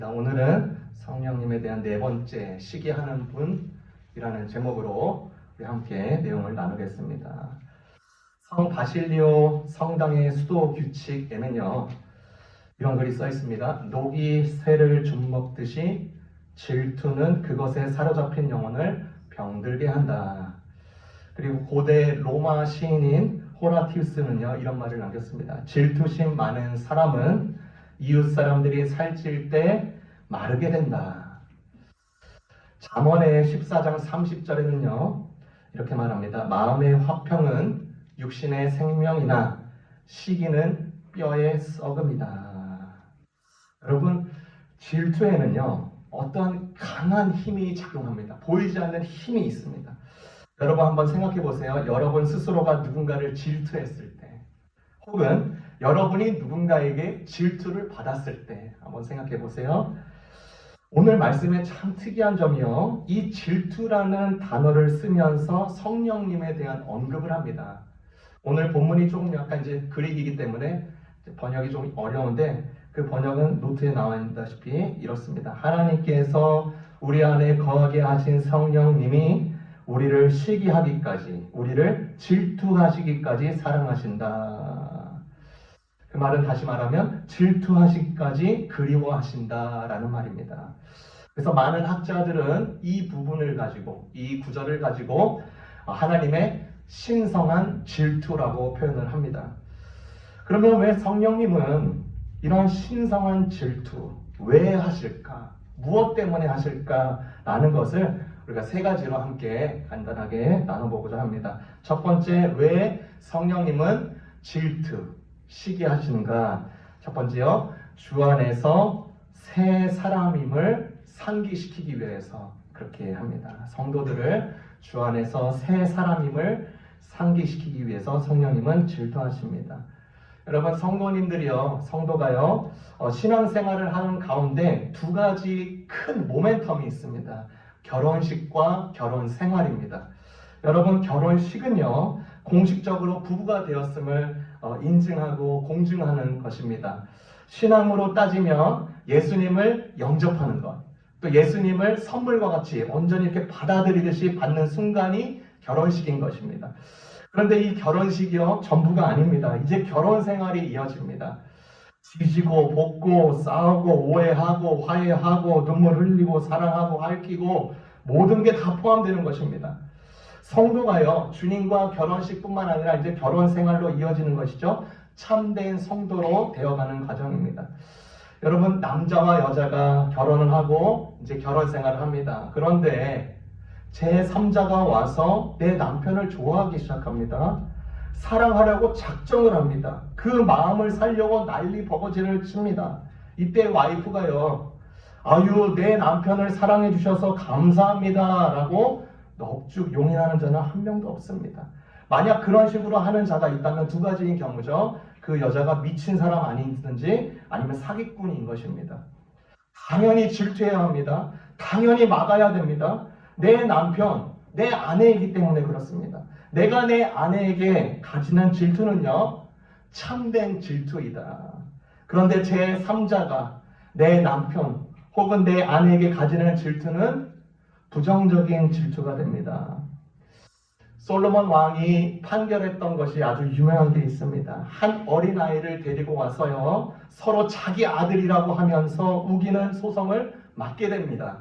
오늘은 성령님에 대한 네 번째 시기하는 분이라는 제목으로 우리 함께 내용을 나누겠습니다. 성 바실리오 성당의 수도 규칙에는요, 이런 글이 써 있습니다. 녹이 쇠를 줍먹듯이 질투는 그것에 사로잡힌 영혼을 병들게 한다. 그리고 고대 로마 시인인 호라티우스는요, 이런 말을 남겼습니다. 질투심 많은 사람은 이웃 사람들이 살찔 때 마르게 된다. 잠언의 14장 30절에는요, 이렇게 말합니다. 마음의 화평은 육신의 생명이나 시기는 뼈의 썩음이다. 여러분, 질투에는요, 어떤 강한 힘이 작용합니다. 보이지 않는 힘이 있습니다. 여러분 한번 생각해 보세요. 여러분 스스로가 누군가를 질투했을 때, 혹은 여러분이 누군가에게 질투를 받았을 때 한번 생각해 보세요. 오늘 말씀에 참 특이한 점이요, 이 질투라는 단어를 쓰면서 성령님에 대한 언급을 합니다. 오늘 본문이 조금 약간 이제 그릭이기 때문에 번역이 좀 어려운데, 그 번역은 노트에 나와 있다시피 이렇습니다. 하나님께서 우리 안에 거하게 하신 성령님이 우리를 시기하기까지, 우리를 질투하시기까지 사랑하신다. 그 말은 다시 말하면 질투하시기까지 그리워하신다라는 말입니다. 그래서 많은 학자들은 이 부분을 가지고, 이 구절을 가지고 하나님의 신성한 질투라고 표현을 합니다. 그러면 왜 성령님은 이런 신성한 질투 왜 하실까? 무엇 때문에 하실까라는 것을 우리가 세 가지로 함께 간단하게 나눠보고자 합니다. 첫 번째, 왜 성령님은 질투, 시기하시는가? 첫 번째요, 주 안에서 새 사람임을 상기시키기 위해서 그렇게 합니다. 성도들을 주 안에서 새 사람임을 상기시키기 위해서 성령님은 질투하십니다. 여러분, 성도님들이요, 성도가요, 신앙생활을 하는 가운데 두 가지 큰 모멘텀이 있습니다. 결혼식과 결혼생활입니다. 여러분, 결혼식은요, 공식적으로 부부가 되었음을 인증하고 공증하는 것입니다. 신앙으로 따지면 예수님을 영접하는 것, 또 예수님을 선물과 같이 온전히 이렇게 받아들이듯이 받는 순간이 결혼식인 것입니다. 그런데 이 결혼식이요, 전부가 아닙니다. 이제 결혼 생활이 이어집니다. 지지고 볶고 싸우고 오해하고 화해하고 눈물 흘리고 사랑하고 핥히고 모든 게 다 포함되는 것입니다. 성도가요, 주님과 결혼식뿐만 아니라 이제 결혼 생활로 이어지는 것이죠. 참된 성도로 되어가는 과정입니다. 여러분, 남자와 여자가 결혼을 하고 이제 결혼 생활을 합니다. 그런데 제3자가 와서 내 남편을 좋아하기 시작합니다. 사랑하려고 작정을 합니다. 그 마음을 살려고 난리 버거지를 칩니다. 이때 와이프가요, 아유, 내 남편을 사랑해 주셔서 감사합니다 라고 넋죽 용인하는 자는 한 명도 없습니다. 만약 그런 식으로 하는 자가 있다면 두 가지인 경우죠. 그 여자가 미친 사람 아니든지 아니면 사기꾼인 것입니다. 당연히 질투해야 합니다. 당연히 막아야 됩니다. 내 남편, 내 아내이기 때문에 그렇습니다. 내가 내 아내에게 가지는 질투는요, 참된 질투이다. 그런데 제3자가 내 남편 혹은 내 아내에게 가지는 질투는 부정적인 질투가 됩니다. 솔로몬 왕이 판결했던 것이 아주 유명한 게 있습니다. 한 어린아이를 데리고 와서요, 서로 자기 아들이라고 하면서 우기는 소송을 맡게 됩니다.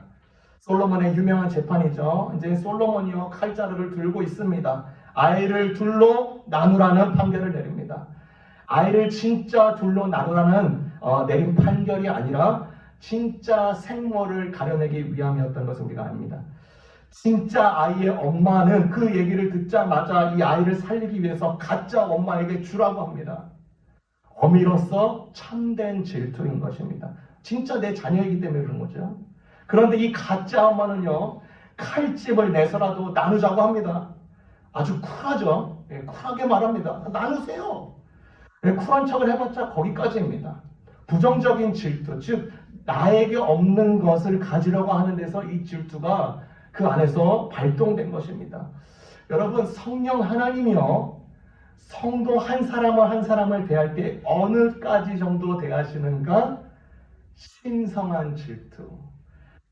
솔로몬의 유명한 재판이죠. 이제 솔로몬이요, 칼자루를 들고 있습니다. 아이를 둘로 나누라는 판결을 내립니다. 아이를 진짜 둘로 나누라는 내린 판결이 아니라 진짜 생모를 가려내기 위함이었던 것을 우리가 압니다. 진짜 아이의 엄마는 그 얘기를 듣자마자 이 아이를 살리기 위해서 가짜 엄마에게 주라고 합니다. 어미로서 참된 질투인 것입니다. 진짜 내 자녀이기 때문에 그런 거죠. 그런데 이 가짜 엄마는요, 칼집을 내서라도 나누자고 합니다. 아주 쿨하죠. 쿨하게 말합니다. 나누세요. 쿨한 척을 해봤자 거기까지입니다. 부정적인 질투, 즉 나에게 없는 것을 가지려고 하는 데서 이 질투가 그 안에서 발동된 것입니다. 여러분, 성령 하나님이요, 성도 한 사람을 대할 때 어느까지 정도 대하시는가? 신성한 질투,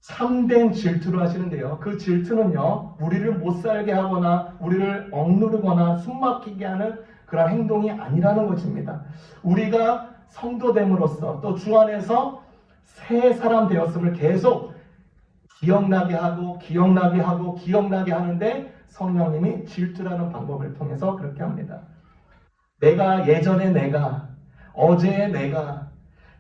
참된 질투를 하시는데요. 그 질투는요, 우리를 못 살게 하거나 우리를 억누르거나 숨막히게 하는 그런 행동이 아니라는 것입니다. 우리가 성도됨으로써 또 주 안에서 새 사람 되었음을 계속 기억나게 하고 기억나게 하고 기억나게 하는데 성령님이 질투라는 방법을 통해서 그렇게 합니다. 예전에 내가 어제의 내가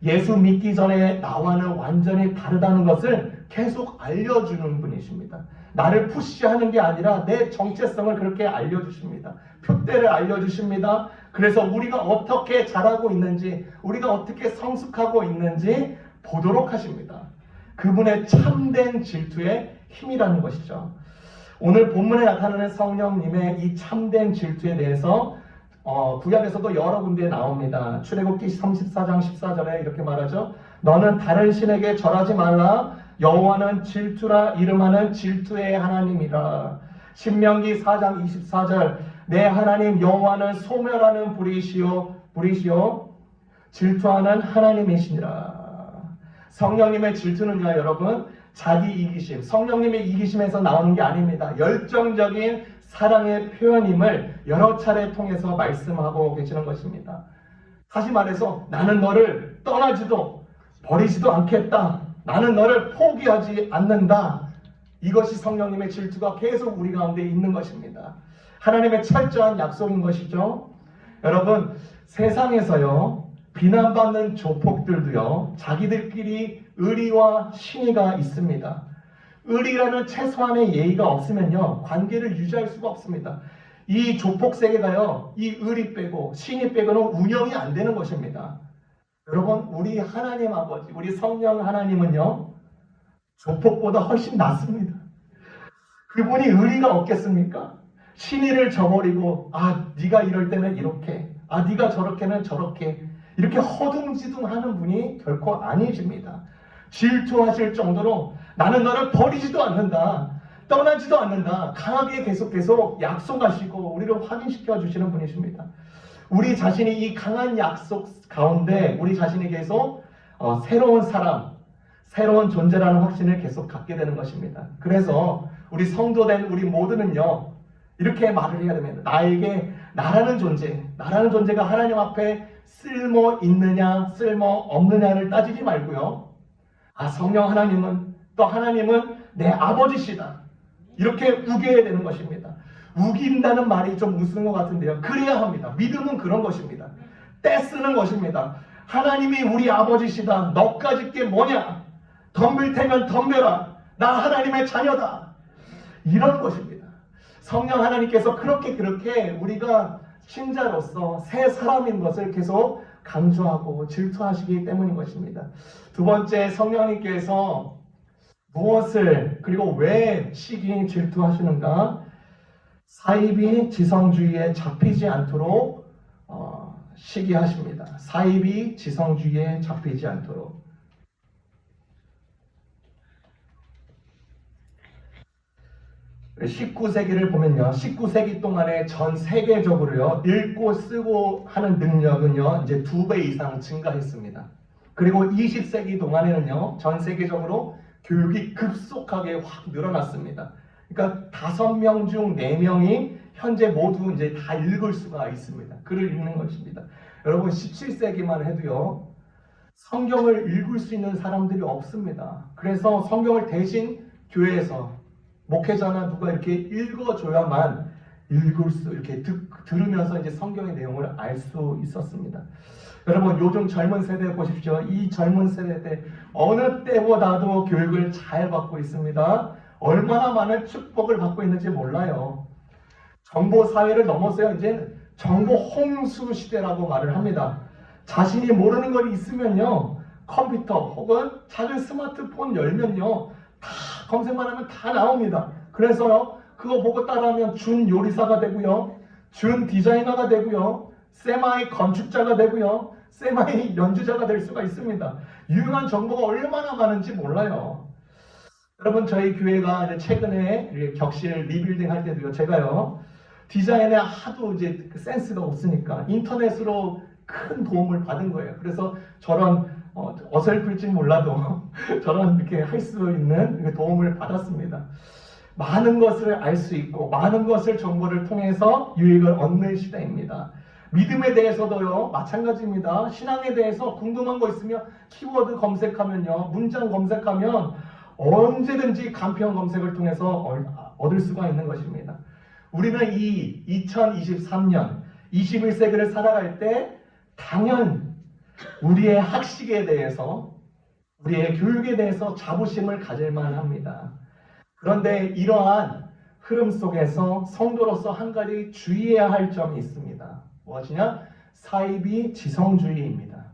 예수 믿기 전에 나와는 완전히 다르다는 것을 계속 알려주는 분이십니다. 나를 푸시하는 게 아니라 내 정체성을 그렇게 알려주십니다. 표대를 알려주십니다. 그래서 우리가 어떻게 자라고 있는지, 우리가 어떻게 성숙하고 있는지 보도록 하십니다. 그분의 참된 질투의 힘이라는 것이죠. 오늘 본문에 나타나는 성령님의 이 참된 질투에 대해서 구약에서도 여러 군데에 나옵니다. 출애굽기 34장 14절에 이렇게 말하죠. 너는 다른 신에게 절하지 말라. 여호와는 질투라 이름하는 질투의 하나님이라. 신명기 4장 24절 내 하나님 여호와는 소멸하는 불이시요 질투하는 하나님이시니라. 성령님의 질투는요, 여러분, 자기 이기심, 성령님의 이기심에서 나오는 게 아닙니다. 열정적인 사랑의 표현임을 여러 차례 통해서 말씀하고 계시는 것입니다. 다시 말해서 나는 너를 떠나지도 버리지도 않겠다. 나는 너를 포기하지 않는다. 이것이 성령님의 질투가 계속 우리 가운데 있는 것입니다. 하나님의 철저한 약속인 것이죠. 여러분, 세상에서요, 비난받는 조폭들도요, 자기들끼리 의리와 신의가 있습니다. 의리라는 최소한의 예의가 없으면요, 관계를 유지할 수가 없습니다. 이 조폭 세계가요, 이 의리 빼고 신의 빼고는 운영이 안 되는 것입니다. 여러분, 우리 하나님 아버지, 우리 성령 하나님은요, 조폭보다 훨씬 낫습니다. 그분이 의리가 없겠습니까? 신의를 저버리고, 네가 이럴 때는 이렇게, 네가 저렇게는 저렇게, 이렇게 허둥지둥하는 분이 결코 아니십니다. 질투하실 정도로 나는 너를 버리지도 않는다. 떠나지도 않는다. 강하게 계속 약속하시고 우리를 확인시켜 주시는 분이십니다. 우리 자신이 이 강한 약속 가운데 우리 자신이 계속 새로운 사람, 새로운 존재라는 확신을 계속 갖게 되는 것입니다. 그래서 우리 성도된 우리 모두는요, 이렇게 말을 해야 됩니다. 나에게 나라는 존재가 하나님 앞에 쓸모 있느냐 쓸모 없느냐를 따지지 말고요, 성령 하나님은, 또 하나님은 내 아버지시다, 이렇게 우겨야 되는 것입니다. 우긴다는 말이 좀 무서운 것 같은데요, 그래야 합니다. 믿음은 그런 것입니다. 떼쓰는 것입니다. 하나님이 우리 아버지시다. 너까짓 게 뭐냐? 덤빌 테면 덤벼라. 나 하나님의 자녀다. 이런 것입니다. 성령 하나님께서 그렇게 우리가 신자로서 새 사람인 것을 계속 강조하고 질투하시기 때문인 것입니다. 두 번째, 성령님께서 무엇을 그리고 왜 시기 질투하시는가? 사입이 지성주의에 잡히지 않도록 시기하십니다. 사입이 지성주의에 잡히지 않도록. 19세기를 보면요, 19세기 동안에 전 세계적으로요, 읽고 쓰고 하는 능력은요, 이제 2배 이상 증가했습니다. 그리고 20세기 동안에는요, 전 세계적으로 교육이 급속하게 확 늘어났습니다. 그러니까 5명 중 4명이 현재 모두 이제 다 읽을 수가 있습니다. 글을 읽는 것입니다. 여러분, 17세기만 해도요, 성경을 읽을 수 있는 사람들이 없습니다. 그래서 성경을 대신 교회에서 목회자나 누가 이렇게 읽어줘야만 이렇게 들으면서 이제 성경의 내용을 알 수 있었습니다. 여러분, 요즘 젊은 세대 보십시오. 이 젊은 세대 때 어느 때보다도 교육을 잘 받고 있습니다. 얼마나 많은 축복을 받고 있는지 몰라요. 정보 사회를 넘어서요, 이제 정보 홍수 시대라고 말을 합니다. 자신이 모르는 것이 있으면요, 컴퓨터 혹은 작은 스마트폰 열면요, 다 검색만 하면 다 나옵니다. 그래서 그거 보고 따라하면 준 요리사가 되고요, 준 디자이너가 되고요, 세마이 건축자가 되고요, 세마이 연주자가 될 수가 있습니다. 유용한 정보가 얼마나 많은지 몰라요. 여러분, 저희 교회가 이제 최근에 격실 리빌딩 할 때도요, 제가요, 디자인에 하도 이제 센스가 없으니까 인터넷으로 큰 도움을 받은 거예요. 그래서 저런 어설플지 몰라도 저는 이렇게 할 수 있는 도움을 받았습니다. 많은 것을 알 수 있고 많은 것을 정보를 통해서 유익을 얻는 시대입니다. 믿음에 대해서도요 마찬가지입니다. 신앙에 대해서 궁금한 거 있으면 키워드 검색하면요, 문장 검색하면 언제든지 간편 검색을 통해서 얻을 수가 있는 것입니다. 우리는 이 2023년 21세기를 살아갈 때 당연 우리의 학식에 대해서, 우리의 교육에 대해서 자부심을 가질만 합니다. 그런데 이러한 흐름 속에서 성도로서 한 가지 주의해야 할 점이 있습니다. 무엇이냐? 사이비 지성주의입니다.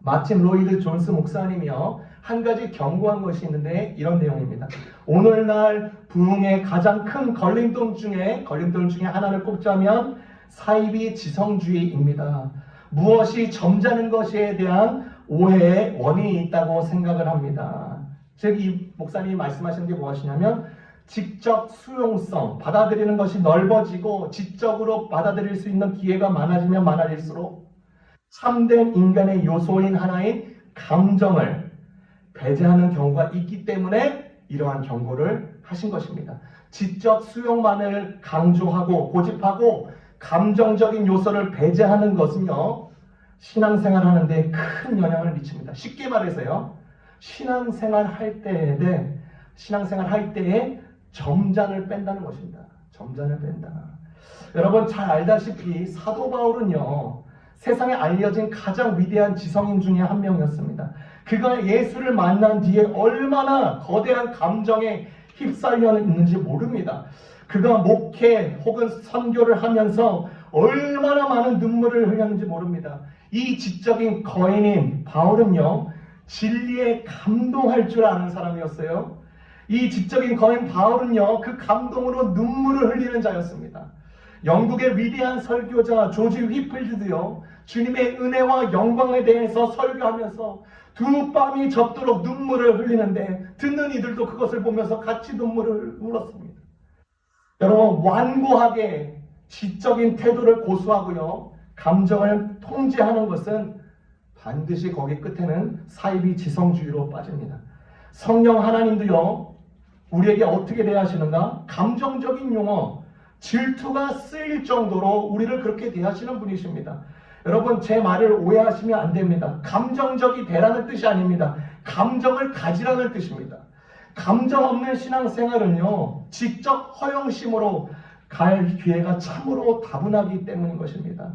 마틴 로이드 존스 목사님이요, 한 가지 경고한 것이 있는데 이런 내용입니다. 오늘날 부흥의 가장 큰 걸림돌 중에 하나를 꼽자면 사이비 지성주의입니다. 무엇이 점잖은 것에 대한 오해의 원인이 있다고 생각을 합니다. 즉 이 목사님이 말씀하시는 게 무엇이냐면 지적 수용성, 받아들이는 것이 넓어지고 지적으로 받아들일 수 있는 기회가 많아지면 많아질수록 참된 인간의 요소인 하나인 감정을 배제하는 경우가 있기 때문에 이러한 경고를 하신 것입니다. 지적 수용만을 강조하고 고집하고 감정적인 요소를 배제하는 것은요, 신앙생활 하는데 큰 영향을 미칩니다. 쉽게 말해서요, 신앙생활 할 때에 점잔을 뺀다는 것입니다. 점잔을 뺀다. 여러분 잘 알다시피 사도 바울은요, 세상에 알려진 가장 위대한 지성인 중에 한 명이었습니다. 그가 예수를 만난 뒤에 얼마나 거대한 감정에 휩싸여 있는지 모릅니다. 그가 목회 혹은 선교를 하면서 얼마나 많은 눈물을 흘렸는지 모릅니다. 이 지적인 거인인 바울은요, 진리에 감동할 줄 아는 사람이었어요. 이 지적인 거인 바울은요, 그 감동으로 눈물을 흘리는 자였습니다. 영국의 위대한 설교자 조지 휘필드도요, 주님의 은혜와 영광에 대해서 설교하면서 두 뺨이 젖도록 눈물을 흘리는데 듣는 이들도 그것을 보면서 같이 눈물을 흘렸습니다. 여러분, 완고하게 지적인 태도를 고수하고요, 감정을 통제하는 것은 반드시 거기 끝에는 사이비 지성주의로 빠집니다. 성령 하나님도요, 우리에게 어떻게 대하시는가? 감정적인 용어, 질투가 쓰일 정도로 우리를 그렇게 대하시는 분이십니다. 여러분, 제 말을 오해하시면 안 됩니다. 감정적이 되라는 뜻이 아닙니다. 감정을 가지라는 뜻입니다. 감정 없는 신앙생활은요, 지적 허영심으로 갈 기회가 참으로 다분하기 때문인 것입니다.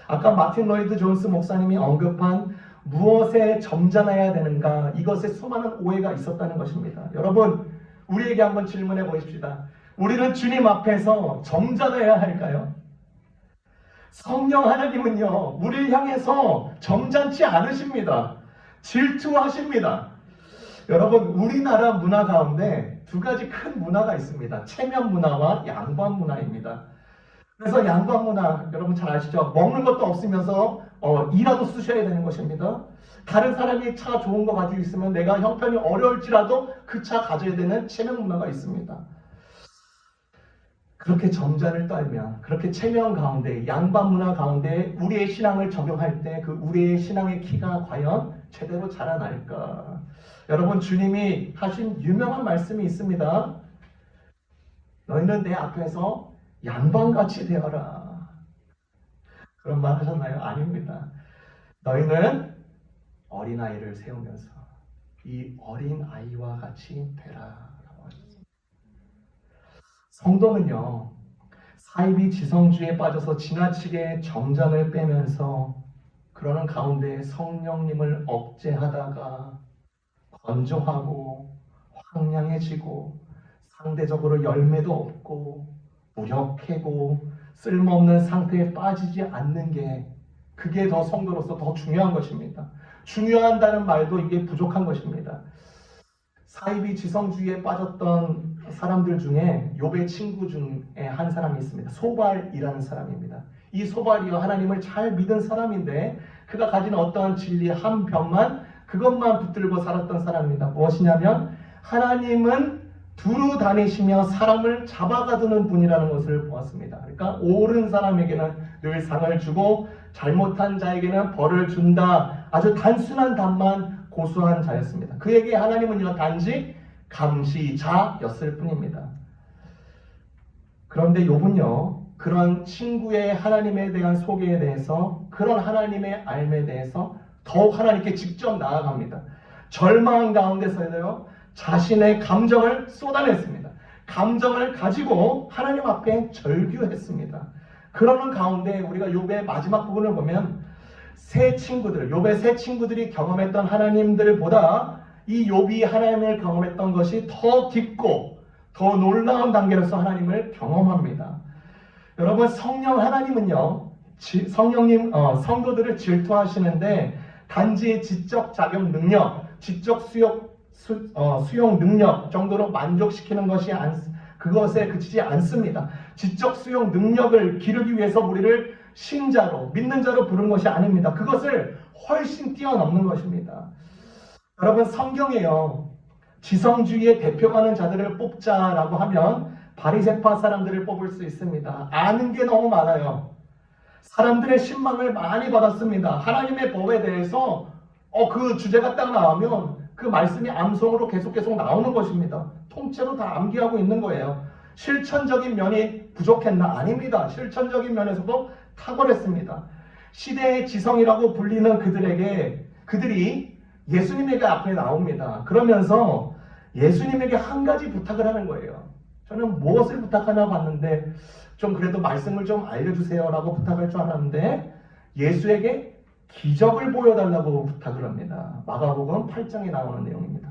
아까 마틴 로이드 존스 목사님이 언급한 무엇에 점잖아야 되는가, 이것에 수많은 오해가 있었다는 것입니다. 여러분, 우리에게 한번 질문해 보십시다. 우리는 주님 앞에서 점잖아야 할까요? 성령 하나님은요, 우리를 향해서 점잖지 않으십니다. 질투하십니다. 여러분, 우리나라 문화 가운데 두 가지 큰 문화가 있습니다. 체면 문화와 양반 문화입니다. 그래서 양반 문화, 여러분 잘 아시죠? 먹는 것도 없으면서 이라도 쓰셔야 되는 것입니다. 다른 사람이 차 좋은 거 가지고 있으면 내가 형편이 어려울지라도 그 차 가져야 되는 체면 문화가 있습니다. 그렇게 점잔을 떨면, 그렇게 체면 가운데, 양반 문화 가운데 우리의 신앙을 적용할 때 그 우리의 신앙의 키가 과연 제대로 자라날까? 여러분, 주님이 하신 유명한 말씀이 있습니다. 너희는 내 앞에서 양반같이 되어라. 그런 말 하셨나요? 아닙니다. 너희는 어린아이를 세우면서 이 어린아이와 같이 되라. 성도는요, 사이비 지성주의에 빠져서 지나치게 점잔을 빼면서 그러는 가운데 성령님을 억제하다가 건조하고 황량해지고 상대적으로 열매도 없고 무력해고 쓸모없는 상태에 빠지지 않는 게, 그게 더 성도로서 더 중요한 것입니다. 중요한다는 말도 이게 부족한 것입니다. 사이비 지성주의에 빠졌던 사람들 중에 욥의 친구 중에 한 사람이 있습니다. 소발이라는 사람입니다. 이 소발이요, 하나님을 잘 믿은 사람인데 그가 가진 어떠한 진리 한 뼘만, 그것만 붙들고 살았던 사람입니다. 무엇이냐면 하나님은 두루 다니시며 사람을 잡아가두는 분이라는 것을 보았습니다. 그러니까 옳은 사람에게는 늘 상을 주고 잘못한 자에게는 벌을 준다. 아주 단순한 답만 고수한 자였습니다. 그에게 하나님은요 단지 감시자였을 뿐입니다. 그런데 욥은요 그런 친구의 하나님에 대한 소개에 대해서, 그런 하나님의 알에 대해서 더욱 하나님께 직접 나아갑니다. 절망 가운데서도요 자신의 감정을 쏟아냈습니다. 감정을 가지고 하나님 앞에 절규했습니다. 그러는 가운데 우리가 욥의 마지막 부분을 보면 욥의 세 친구들이 경험했던 하나님들보다 이 욥이 하나님을 경험했던 것이 더 깊고 더 놀라운 단계로서 하나님을 경험합니다. 여러분, 성령 하나님은요 성도들을 질투하시는데 단지 지적 자격 능력, 지적 수용 능력 정도로 만족시키는 것이 그것에 그치지 않습니다. 지적 수용 능력을 기르기 위해서 우리를 신자로, 믿는 자로 부른 것이 아닙니다. 그것을 훨씬 뛰어넘는 것입니다. 여러분, 성경에요 지성주의의 대표가는 자들을 뽑자라고 하면 바리새파 사람들을 뽑을 수 있습니다. 아는 게 너무 많아요. 사람들의 신망을 많이 받았습니다. 하나님의 법에 대해서 그 주제가 딱 나오면 그 말씀이 암송으로 계속 나오는 것입니다. 통째로 다 암기하고 있는 거예요. 실천적인 면이 부족했나? 아닙니다. 실천적인 면에서도 탁월했습니다. 시대의 지성이라고 불리는 그들이 예수님에게 앞에 나옵니다. 그러면서 예수님에게 한 가지 부탁을 하는 거예요. 저는 무엇을 부탁하나 봤는데 좀 그래도 말씀을 좀 알려주세요 라고 부탁할 줄 알았는데 예수에게 기적을 보여달라고 부탁을 합니다. 마가복음 8장에 나오는 내용입니다.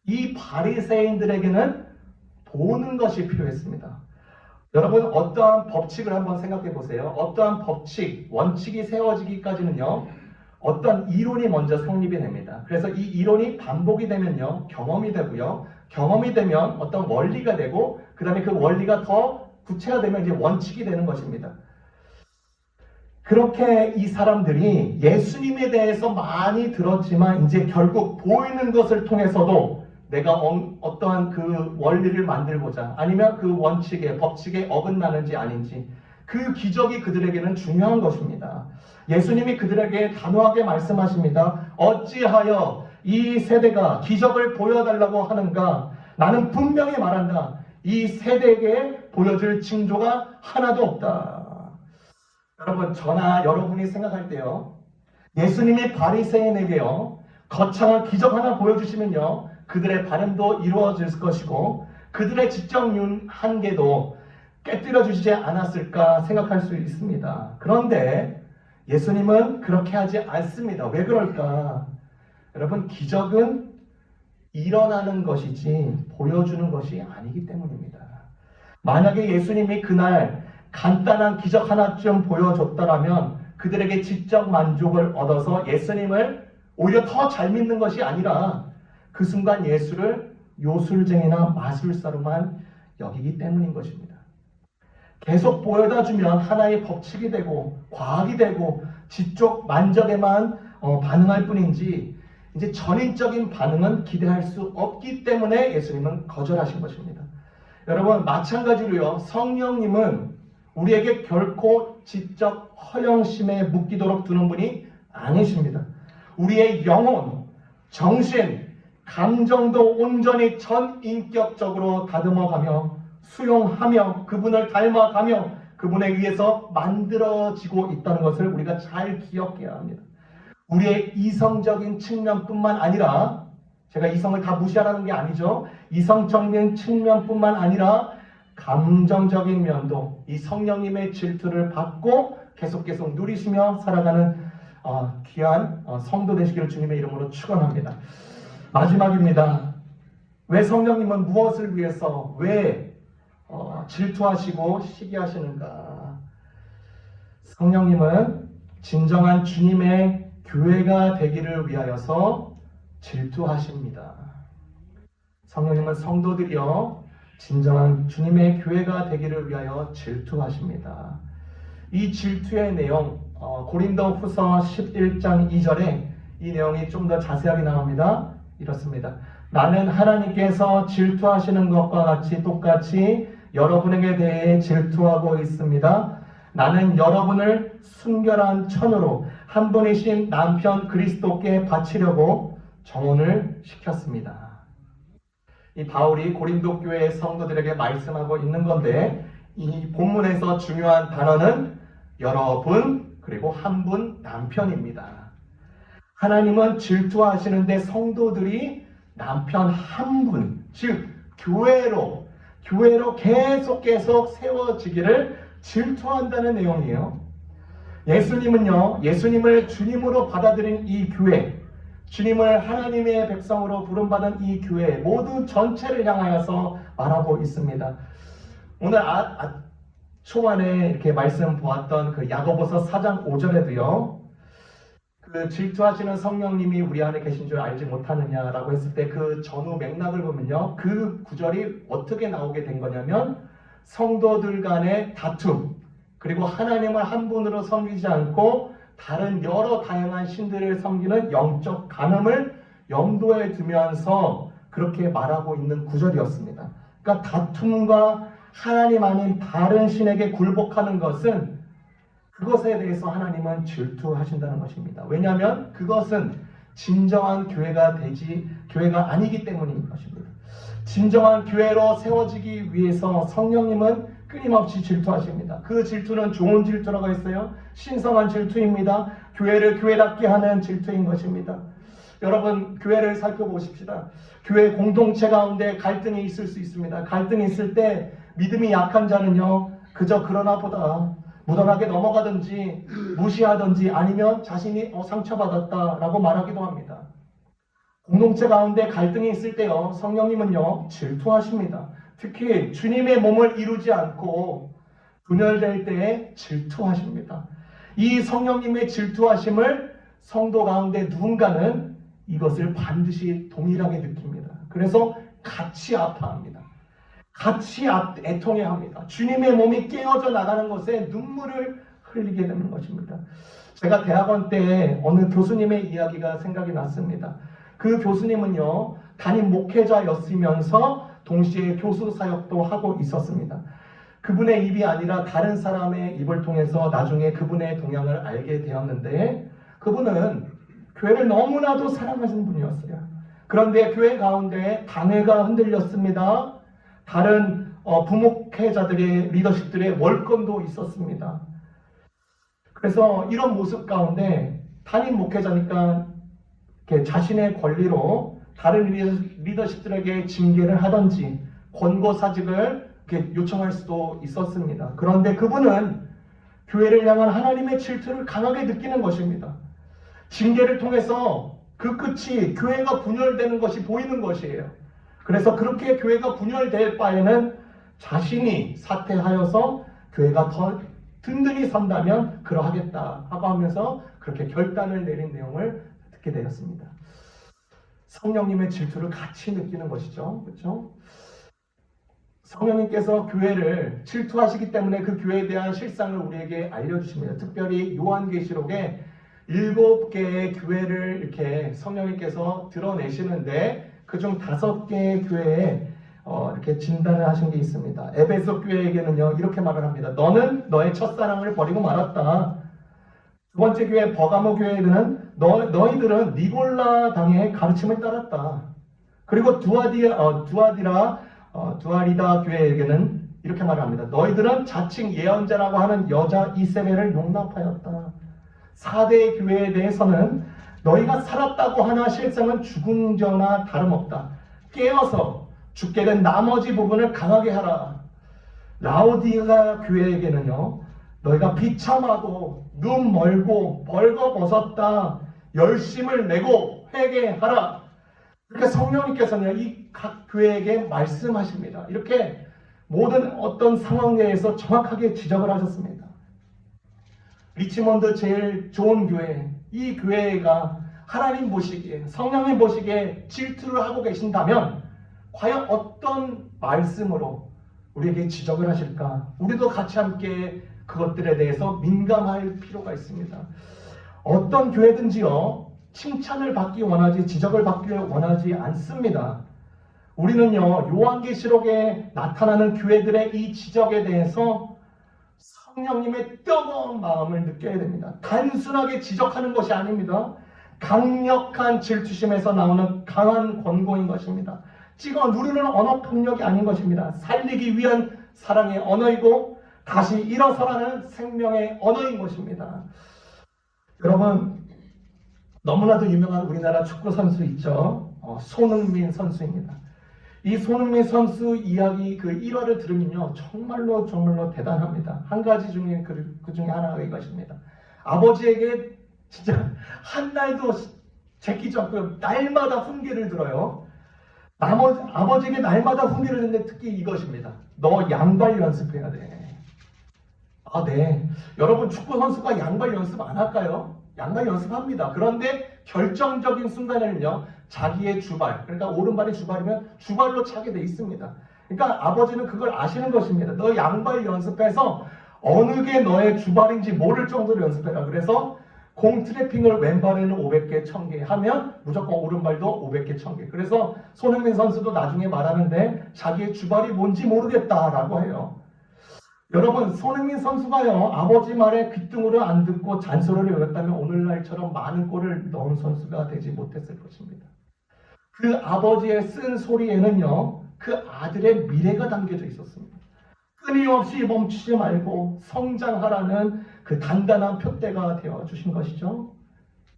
이 바리새인들에게는 보는 것이 필요했습니다. 여러분, 어떠한 법칙을 한번 생각해 보세요. 어떠한 법칙, 원칙이 세워지기까지는요 어떤 이론이 먼저 성립이 됩니다. 그래서 이 이론이 반복이 되면요 경험이 되고요, 경험이 되면 어떤 원리가 되고, 그 다음에 그 원리가 더 구체화되면 이제 원칙이 되는 것입니다. 그렇게 이 사람들이 예수님에 대해서 많이 들었지만 이제 결국 보이는 것을 통해서도 내가 어떠한 그 원리를 만들고자, 아니면 그 원칙에, 법칙에 어긋나는지 아닌지, 그 기적이 그들에게는 중요한 것입니다. 예수님이 그들에게 단호하게 말씀하십니다. 어찌하여 이 세대가 기적을 보여달라고 하는가? 나는 분명히 말한다. 이 세대에게 보여줄 징조가 하나도 없다. 여러분, 저나 여러분이 생각할 때요, 예수님이 바리새인에게요 거창한 기적 하나 보여주시면요 그들의 바람도 이루어질 것이고 그들의 지적 한계도 깨뜨려 주시지 않았을까 생각할 수 있습니다. 그런데 예수님은 그렇게 하지 않습니다. 왜 그럴까? 여러분, 기적은 일어나는 것이지 보여주는 것이 아니기 때문입니다. 만약에 예수님이 그날 간단한 기적 하나쯤 보여줬더라면 그들에게 지적 만족을 얻어서 예수님을 오히려 더 잘 믿는 것이 아니라 그 순간 예수를 요술쟁이나 마술사로만 여기기 때문인 것입니다. 계속 보여다 주면 하나의 법칙이 되고 과학이 되고 지적 만족에만 반응할 뿐인지 이제 전인적인 반응은 기대할 수 없기 때문에 예수님은 거절하신 것입니다. 여러분, 마찬가지로요, 성령님은 우리에게 결코 지적 허영심에 묶이도록 두는 분이 아니십니다. 우리의 영혼, 정신, 감정도 온전히 전인격적으로 다듬어가며 수용하며 그분을 닮아가며 그분에 의해서 만들어지고 있다는 것을 우리가 잘 기억해야 합니다. 우리의 이성적인 측면뿐만 아니라, 제가 이성을 다 무시하라는 게 아니죠. 이성적인 측면뿐만 아니라 감정적인 면도 이 성령님의 질투를 받고 계속 누리시며 살아가는 귀한 성도 되시기를 주님의 이름으로 축원합니다. 마지막입니다. 왜 성령님은 무엇을 위해서 왜 질투하시고 시기하시는가? 성령님은 진정한 주님의 교회가 되기를 위하여서 질투하십니다. 성령님은 성도들이여 진정한 주님의 교회가 되기를 위하여 질투하십니다. 이 질투의 내용, 고린도 후서 11장 2절에 이 내용이 좀 더 자세하게 나옵니다. 이렇습니다. 나는 하나님께서 질투하시는 것과 같이 똑같이 여러분에게 대해 질투하고 있습니다. 나는 여러분을 순결한 천으로 한 분이신 남편 그리스도께 바치려고 정혼을 시켰습니다. 이 바울이 고린도 교회 성도들에게 말씀하고 있는 건데, 이 본문에서 중요한 단어는 여러분 그리고 한 분 남편입니다. 하나님은 질투하시는데 성도들이 남편 한 분, 즉 교회로 계속 세워지기를 질투한다는 내용이에요. 예수님을 주님으로 받아들인 이 교회, 주님을 하나님의 백성으로 부름받은 이 교회 모두 전체를 향하여서 말하고 있습니다. 오늘 초반에 이렇게 말씀 보았던 그 야고보서 4장 5절에도요. 그 질투하시는 성령님이 우리 안에 계신 줄 알지 못하느냐라고 했을 때 그 전후 맥락을 보면요. 그 구절이 어떻게 나오게 된 거냐면 성도들 간의 다툼, 그리고 하나님을 한 분으로 섬기지 않고 다른 여러 다양한 신들을 섬기는 영적 간음을 염두에 두면서 그렇게 말하고 있는 구절이었습니다. 그러니까 다툼과 하나님 아닌 다른 신에게 굴복하는 것은, 그것에 대해서 하나님은 질투하신다는 것입니다. 왜냐하면 그것은 진정한 교회가 아니기 때문인 것입니다. 진정한 교회로 세워지기 위해서 성령님은 끊임없이 질투하십니다. 그 질투는 좋은 질투라고 했어요. 신성한 질투입니다. 교회를 교회답게 하는 질투인 것입니다. 여러분, 교회를 살펴보십시다. 교회 공동체 가운데 갈등이 있을 수 있습니다. 갈등이 있을 때 믿음이 약한 자는요, 그저 그러나 보다 무던하게 넘어가든지 무시하든지 아니면 자신이 상처받았다라고 말하기도 합니다. 공동체 가운데 갈등이 있을 때요, 성령님은요 질투하십니다. 특히 주님의 몸을 이루지 않고 분열될 때에 질투하십니다. 이 성령님의 질투하심을 성도 가운데 누군가는 이것을 반드시 동일하게 느낍니다. 그래서 같이 아파합니다. 같이 애통해야 합니다. 주님의 몸이 깨어져 나가는 것에 눈물을 흘리게 되는 것입니다. 제가 대학원 때 어느 교수님의 이야기가 생각이 났습니다. 그 교수님은요, 담임 목회자였으면서 동시에 교수 사역도 하고 있었습니다. 그분의 입이 아니라 다른 사람의 입을 통해서 나중에 그분의 동향을 알게 되었는데, 그분은 교회를 너무나도 사랑하시는 분이었어요. 그런데 교회 가운데 당회가 흔들렸습니다. 다른 부목회자들의 리더십들의 월권도 있었습니다. 그래서 이런 모습 가운데 담임 목회자니까 자신의 권리로 다른 리더십들에게 징계를 하든지 권고사직을 요청할 수도 있었습니다. 그런데 그분은 교회를 향한 하나님의 질투를 강하게 느끼는 것입니다. 징계를 통해서 그 끝이 교회가 분열되는 것이 보이는 것이에요. 그래서 그렇게 교회가 분열될 바에는 자신이 사퇴하여서 교회가 더 든든히 선다면 그러하겠다 하고 하면서 그렇게 결단을 내린 내용을 듣게 되었습니다. 성령님의 질투를 같이 느끼는 것이죠. 그렇죠? 성령님께서 교회를 질투하시기 때문에 그 교회에 대한 실상을 우리에게 알려주십니다. 특별히 요한계시록에 7개의 교회를 이렇게 성령님께서 드러내시는데 그중 5개의 교회에 이렇게 진단을 하신 게 있습니다. 에베소 교회에게는요 이렇게 말을 합니다. 너는 너의 첫사랑을 버리고 말았다. 두 번째 교회 버가모 교회에는 너희들은 니골라 당의 가르침을 따랐다. 그리고 두아리다 교회에게는 이렇게 말을 합니다. 너희들은 자칭 예언자라고 하는 여자 이세벨을 용납하였다. 4대 교회에 대해서는 너희가 살았다고 하나 실상은 죽은 자나 다름없다. 깨어서 죽게 된 나머지 부분을 강하게 하라. 라오디가 교회에게는요 너희가 비참하고 눈 멀고 벌거벗었다. 열심을 내고 회개하라. 이렇게 성령님께서는 이 각 교회에게 말씀하십니다. 이렇게 모든 어떤 상황에서 정확하게 지적을 하셨습니다. 리치몬드 제일 좋은 교회, 이 교회가 하나님 보시기에, 성령님 보시기에 질투를 하고 계신다면 과연 어떤 말씀으로 우리에게 지적을 하실까? 우리도 같이 함께 그것들에 대해서 민감할 필요가 있습니다. 어떤 교회든지요, 칭찬을 받기 원하지 지적을 받기 원하지 않습니다. 우리는요, 요한계시록에 나타나는 교회들의 이 지적에 대해서 성령님의 뜨거운 마음을 느껴야 됩니다. 단순하게 지적하는 것이 아닙니다. 강력한 질투심에서 나오는 강한 권고인 것입니다. 찍어 누르는 언어 폭력이 아닌 것입니다. 살리기 위한 사랑의 언어이고 다시 일어서라는 생명의 언어인 것입니다. 여러분, 너무나도 유명한 우리나라 축구 선수 있죠. 손흥민 선수입니다. 이 손흥민 선수 이야기 그 일화를 들으면요, 정말로 대단합니다. 한 가지 중에 그 중에 하나가 이것입니다. 아버지에게 진짜 한 날도 제끼지 않고 날마다 훈계를 들어요. 아버지에게 날마다 훈계를 듣는데 특히 이것입니다. 너 양발 연습해야 돼. 아, 네. 여러분, 축구 선수가 양발 연습 안 할까요? 양발 연습합니다. 그런데 결정적인 순간에는요, 자기의 주발, 그러니까 오른발이 주발이면 주발로 차게 돼 있습니다. 그러니까 아버지는 그걸 아시는 것입니다. 너 양발 연습해서 어느 게 너의 주발인지 모를 정도로 연습해라. 그래서 공 트래핑을 왼발에는 500개, 1000개 하면 무조건 오른발도 500개, 1000개. 그래서 손흥민 선수도 나중에 말하는데 자기의 주발이 뭔지 모르겠다라고 해요. 여러분, 손흥민 선수가요, 아버지 말에 귀등으로 안 듣고 잔소리를 여겼다면 오늘날처럼 많은 골을 넣은 선수가 되지 못했을 것입니다. 그 아버지의 쓴 소리에는요, 그 아들의 미래가 담겨져 있었습니다. 끊임없이 멈추지 말고 성장하라는 그 단단한 표대가 되어주신 것이죠.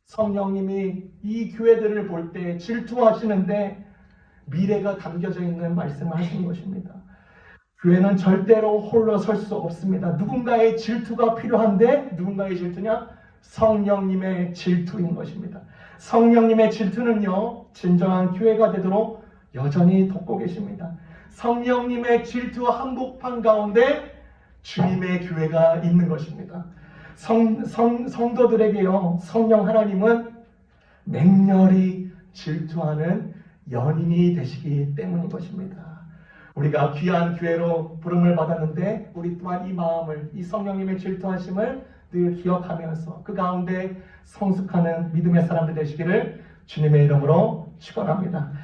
성령님이 이 교회들을 볼 때 질투하시는데 미래가 담겨져 있는 말씀을 하신 것입니다. 교회는 절대로 홀로 설 수 없습니다. 누군가의 질투가 필요한데 누군가의 질투냐? 성령님의 질투인 것입니다. 성령님의 질투는요, 진정한 교회가 되도록 여전히 돕고 계십니다. 성령님의 질투 한복판 가운데 주님의 교회가 있는 것입니다. 성도들에게요, 성령 하나님은 맹렬히 질투하는 연인이 되시기 때문인 것입니다. 우리가 귀한 교회로 부름을 받았는데 우리 또한 이 마음을, 이 성령님의 질투하심을 늘 기억하면서 그 가운데 성숙하는 믿음의 사람들 되시기를 주님의 이름으로 축원합니다.